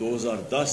2010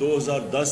2010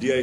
DI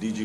DG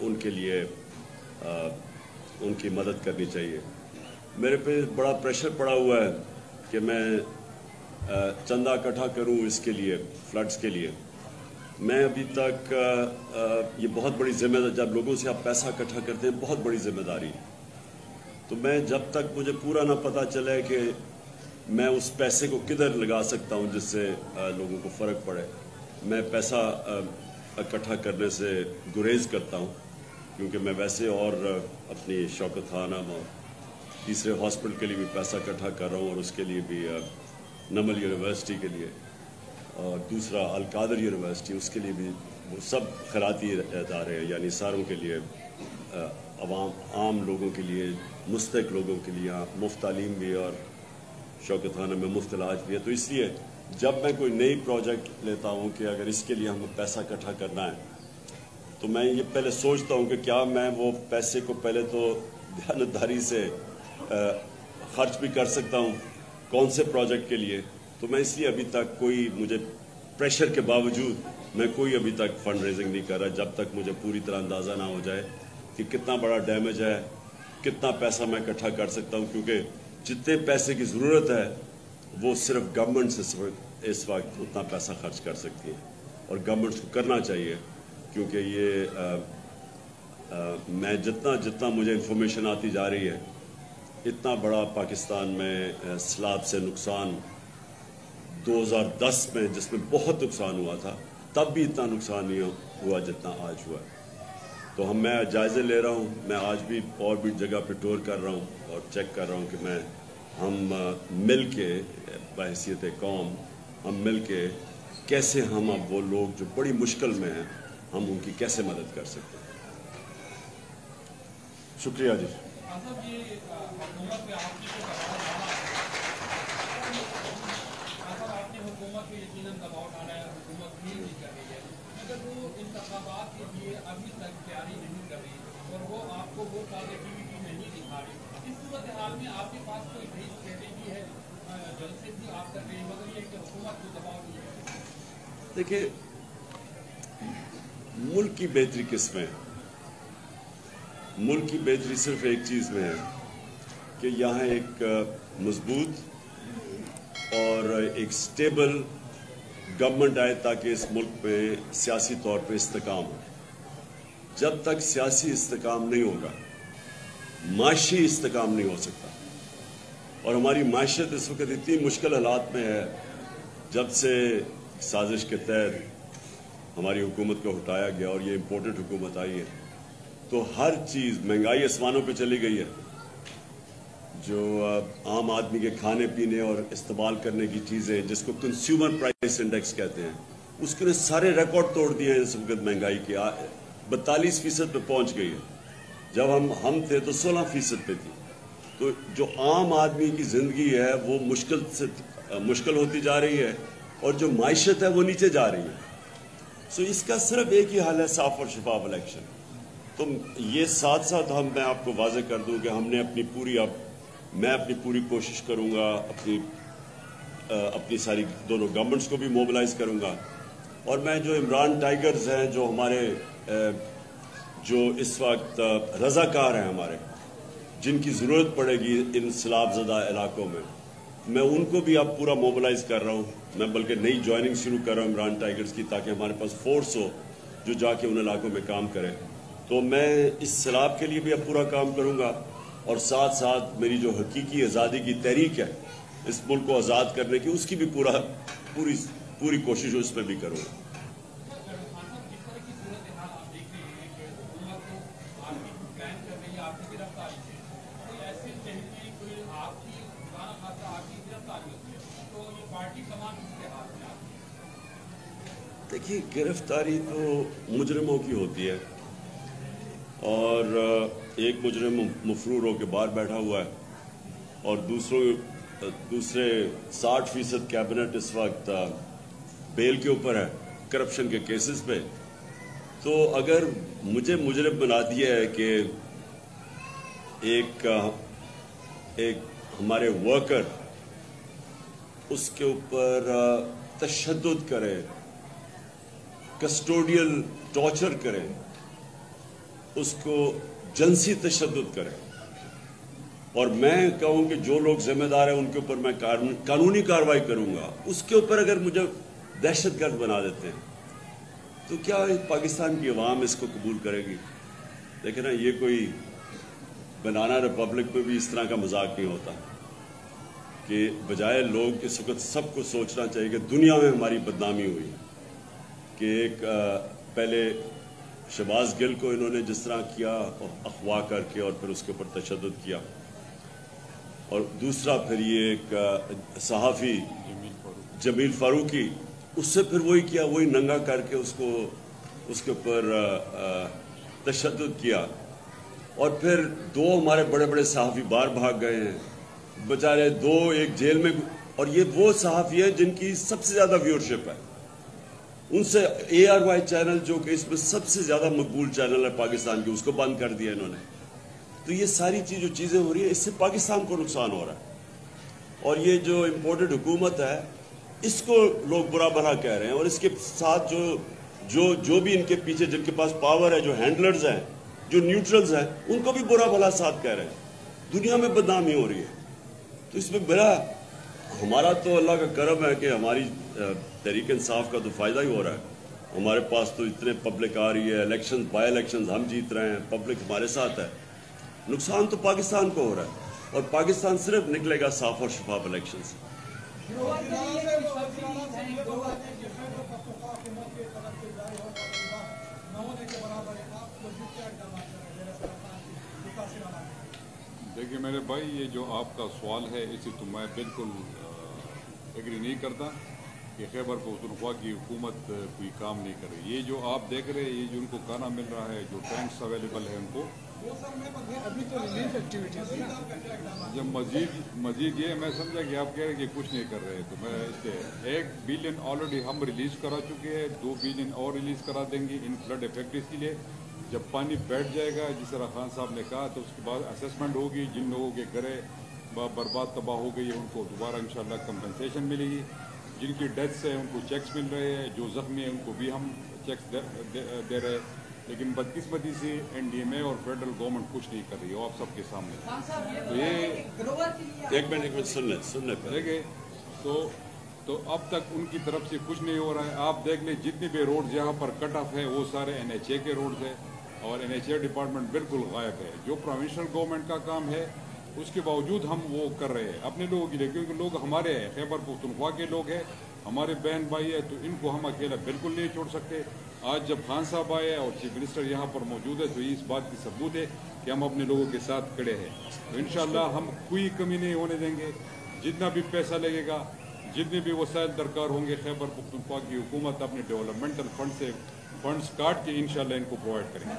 ان کے لیے ان کی مدد کرنی چاہیے. میرے پہ بڑا پریشر پڑا ہوا ہے کہ میں چندہ اکٹھا کروں اس کے لیے، فلڈز کے لیے. میں ابھی تک یہ بہت بڑی ذمہ داری، جب لوگوں سے آپ پیسہ اکٹھا کرتے ہیں بہت بڑی ذمہ داری. تو میں جب تک مجھے پورا نہ پتہ چلے کہ میں اس پیسے کو کدھر لگا سکتا ہوں جس سے لوگوں کو فرق پڑے، میں پیسہ اکٹھا کرنے سے گریز کرتا ہوں. کیونکہ میں ویسے اور اپنی شوکت خانم اور تیسرے ہاسپٹل کے لیے بھی پیسہ اکٹھا کر رہا ہوں، اور اس کے لیے بھی نمل یونیورسٹی کے لیے، اور دوسرا القادر یونیورسٹی، اس کے لیے بھی. وہ سب خیراتی ادارے ہیں، یعنی ساروں کے لیے، عام لوگوں کے لیے، مستحق لوگوں کے لیے مفت تعلیم بھی، اور شوکت خانہ میں مفت علاج بھی ہے. تو اس لیے جب میں کوئی نئی پروجیکٹ لیتا ہوں کہ اگر اس کے لیے ہمیں پیسہ اکٹھا کرنا ہے، تو میں یہ پہلے سوچتا ہوں کہ کیا میں وہ پیسے کو پہلے تو دیانتداری سے خرچ بھی کر سکتا ہوں کون سے پروجیکٹ کے لیے. تو میں اس لیے ابھی تک کوئی، مجھے پریشر کے باوجود میں کوئی ابھی تک فنڈ ریزنگ نہیں کر رہا جب تک مجھے پوری طرح اندازہ نہ ہو جائے کہ کتنا بڑا ڈیمیج ہے، کتنا پیسہ میں اکٹھا کر سکتا ہوں. کیونکہ جتنے پیسے کی ضرورت ہے وہ صرف گورنمنٹ سے اس وقت اتنا پیسہ خرچ کر سکتی ہے، اور گورنمنٹ کو کرنا چاہیے. کیونکہ یہ میں جتنا مجھے انفارمیشن آتی جا رہی ہے، اتنا بڑا پاکستان میں سیلاب سے نقصان 2010 میں، جس میں بہت نقصان ہوا تھا، تب بھی اتنا نقصان نہیں ہوا جتنا آج ہوا. تو میں جائزے لے رہا ہوں. میں آج بھی اور بھی جگہ پہ ٹور کر رہا ہوں اور چیک کر رہا ہوں کہ ہم مل کے بحیثیت قوم، ہم مل کے کیسے ہم اب وہ لوگ جو بڑی مشکل میں ہیں، ہم ان کی کیسے مدد کر سکتے ہیں. شکریہ جی. انتخابات کے لیے ابھی تک تیاری نہیں کر رہی اور وہ آپ کو وہ پازیٹیوٹی نہیں دکھا رہی. اس صورتحال میں آپ کے پاس کوئی نئی اسٹریٹجی ہے؟ جلسے بھی آپ کر رہے ہیں مگر یہ کہ حکومت کو دباؤ نہیں ہے. دیکھیے، ملک کی بہتری کس میں ہے؟ ملک کی بہتری صرف ایک چیز میں ہے کہ یہاں ایک مضبوط اور ایک سٹیبل گورنمنٹ آئے تاکہ اس ملک میں سیاسی طور پہ استحکام ہو. جب تک سیاسی استحکام نہیں ہوگا، معاشی استحکام نہیں ہو سکتا. اور ہماری معیشت اس وقت اتنی مشکل حالات میں ہے. جب سے سازش کے تحت ہماری حکومت کو ہٹایا گیا اور یہ امپورٹڈ حکومت آئی ہے، تو ہر چیز، مہنگائی آسمانوں پہ چلی گئی ہے. جو عام آدمی کے کھانے پینے اور استعمال کرنے کی چیزیں، جس کو کنزیومر پرائس انڈیکس کہتے ہیں، اس کے سارے ریکارڈ توڑ دیے ہیں. اس وقت مہنگائی کے 42% پہ پہنچ گئی ہے. جب ہم تھے تو 16% پہ تھی. تو جو عام آدمی کی زندگی ہے وہ مشکل ہوتی جا رہی ہے، اور جو معیشت ہے وہ نیچے جا رہی ہے. سو اس کا صرف ایک ہی حل ہے، صاف اور شفاف الیکشن. تو یہ ساتھ ساتھ میں آپ کو واضح کر دوں کہ ہم نے میں اپنی پوری کوشش کروں گا، اپنی ساری دونوں گورنمنٹس کو بھی موبلائز کروں گا. اور میں جو عمران ٹائیگرز ہیں، جو ہمارے جو اس وقت رضاکار ہیں ہمارے، جن کی ضرورت پڑے گی ان سیلاب زدہ علاقوں میں ان کو بھی اب پورا موبلائز کر رہا ہوں. میں بلکہ نئی جوائننگ شروع کر رہا ہوں عمران ٹائیگرز کی، تاکہ ہمارے پاس فورس ہو جو جا کے ان علاقوں میں کام کرے. تو میں اس سیلاب کے لیے بھی اب پورا کام کروں گا، اور ساتھ ساتھ میری جو حقیقی آزادی کی تحریک ہے، اس ملک کو آزاد کرنے کی، اس کی بھی پوری کوشش اس میں بھی کروں گا. دیکھیے، گرفتاری تو مجرموں کی ہوتی ہے، اور ایک مجرم مفرور ہو کے باہر بیٹھا ہوا ہے، اور دوسرے 60% کیبنٹ اس وقت بیل کے اوپر ہے کرپشن کے کیسز پہ. تو اگر مجھے مجرم بنا دیا ہے کہ ایک ہمارے ورکر اس کے اوپر تشدد کرے، کسٹوڈیل ٹارچر کرے، اس کو جنسی تشدد کرے، اور میں کہوں کہ جو لوگ ذمہ دار ہیں ان کے اوپر میں قانونی کارروائی کروں گا، اس کے اوپر اگر مجھے دہشت گرد بنا دیتے ہیں تو کیا پاکستان کی عوام اس کو قبول کرے گی؟ دیکھیں نا، یہ کوئی بنانا ریپبلک میں بھی اس طرح کا مذاق نہیں ہوتا کہ بجائے لوگ اس وقت سب کو سوچنا چاہیے کہ دنیا میں ہماری بدنامی ہوئی کہ ایک پہلے شہباز گل کو انہوں نے جس طرح کیا اغوا کر کے اور پھر اس کے اوپر تشدد کیا، اور دوسرا پھر یہ ایک صحافی جمیل فاروقی، اس سے پھر وہی کیا، وہی ننگا کر کے اس کے اوپر تشدد کیا، اور پھر دو ہمارے بڑے بڑے صحافی باہر بھاگ گئے ہیں بیچارے، دو ایک جیل میں، اور یہ وہ صحافی ہیں جن کی سب سے زیادہ ویورشپ ہے، ان سے ARY چینل جو کہ اس میں سب سے زیادہ مقبول چینل ہے پاکستان کی، اس کو بند کر دیا انہوں نے۔ تو یہ ساری جو چیزیں ہو رہی ہیں، اس سے پاکستان کو نقصان ہو رہا ہے، اور یہ جو امپورٹڈ حکومت ہے اس کو لوگ برا بھلا کہہ رہے ہیں، اور اس کے ساتھ جو بھی ان کے پیچھے جن کے پاس پاور ہے، جو ہینڈلرز ہیں، جو نیوٹرلز ہیں، ان کو بھی برا بھلا ساتھ کہہ رہے ہیں۔ دنیا میں بدنامی ہو رہی ہے، تو اس میں ہمارا تو اللہ کا کرم ہے کہ ہماری تحریک انصاف کا تو فائدہ ہی ہو رہا ہے، ہمارے پاس تو اتنے پبلک آ رہی ہے، الیکشن بائی الیکشنز ہم جیت رہے ہیں، پبلک ہمارے ساتھ ہے۔ نقصان تو پاکستان کو ہو رہا ہے، اور پاکستان صرف نکلے گا صاف اور شفاف الیکشن سے۔ دیکھیے میرے بھائی، یہ جو آپ کا سوال ہے اس سے تو میں بالکل ایگری نہیں کرتا کہ خیبر پختونخوا کی حکومت کوئی کام نہیں کر رہی۔ یہ جو آپ دیکھ رہے ہیں، یہ جو ان کو کھانا مل رہا ہے، جو ٹینکس اویلیبل ہے ان کو، جب مزید یہ میں سمجھا کہ آپ کہہ رہے ہیں کہ کچھ نہیں کر رہے، تو میں اس سے 1 بلین آلریڈی ہم ریلیز کرا چکے ہیں، 2 بلین اور ریلیز کرا دیں گے ان فلڈ افیکٹس کے لیے۔ جب پانی بیٹھ جائے گا، جس طرح خان صاحب نے کہا، تو اس کے بعد اسیسمنٹ ہوگی، جن لوگوں کے گھریں برباد تباہ ہو گئی ہے ان کو دوبارہ انشاءاللہ کمپنسیشن ملے گی، جن کی ڈیتھس ہیں ان کو چیکس مل رہے ہیں، جو زخمی ہیں ان کو بھی ہم چیکس دے رہے ہیں، لیکن بدقسمتی سے NDMA اور فیڈرل گورنمنٹ کچھ نہیں کر رہی ہے، آپ سب کے سامنے۔ تو یہ ایک منٹ سن لیں دیکھیں، تو اب تک ان کی طرف سے کچھ نہیں ہو رہا ہے۔ آپ دیکھ لیں جتنے بھی روڈز یہاں پر کٹ آف ہے وہ سارے NHA کے روڈز ہیں، اور NHA ڈپارٹمنٹ بالکل غائب ہے۔ جو پروونشل گورنمنٹ کا کام ہے اس کے باوجود ہم وہ کر رہے ہیں اپنے لوگوں کے لیے، کیونکہ لوگ ہمارے ہیں، خیبر پختونخوا کے لوگ ہیں، ہمارے بہن بھائی ہیں، تو ان کو ہم اکیلا بالکل نہیں چھوڑ سکتے۔ آج جب خان صاحب آئے اور چیف منسٹر یہاں پر موجود ہے تو یہ اس بات کی ثبوت ہے کہ ہم اپنے لوگوں کے ساتھ کھڑے ہیں۔ تو انشاءاللہ ہم کوئی کمی نہیں ہونے دیں گے، جتنا بھی پیسہ لگے گا، جتنے بھی وسائل درکار ہوں گے، خیبر پختونخوا کی حکومت اپنے ڈیولپمنٹل فنڈ سے فنڈز کاٹ کے انشاءاللہ ان کو پرووائڈ کریں گے۔